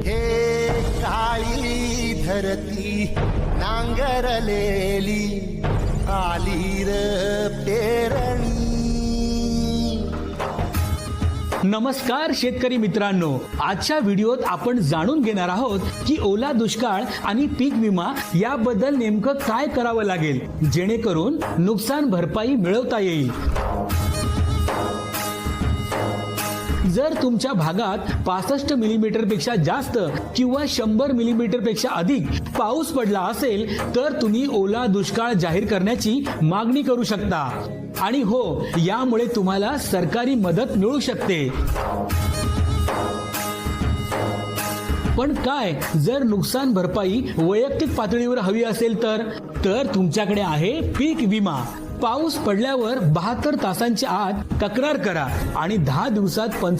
हे काळी धरती नांगरलेली आली र पेरणी. नमस्कार शेतकरी मित्रांनो, आजच्या व्हिडिओत आपण जाणून घेणार आहोत की ओला दुष्काळ आणि पीक विमा याबद्दल नेमकं काय करावं लागेल जेणेकरून नुकसान भरपाई मिळवता येईल. जर तुमच्या भागात 65 मिलीमीटर पेक्षा जास्त किंवा 100 मिलीमीटर पेक्षा अधिक पाऊस पडला असेल तर तुम्ही ओला दुष्काळ जाहीर करण्याची मागणी करू शकता. आणि हो, यामुळे तुम्हाला सरकारी मदत मिळू शकते. पण काय जर नुकसान भरपाई वैयक्तिक पातळीवर हवी असेल तर तुमच्याकडे आहे पीक विमा. पाऊस पडल्यावर 72 तासांच्या आत तक्रार करा आणि 10 दिवसात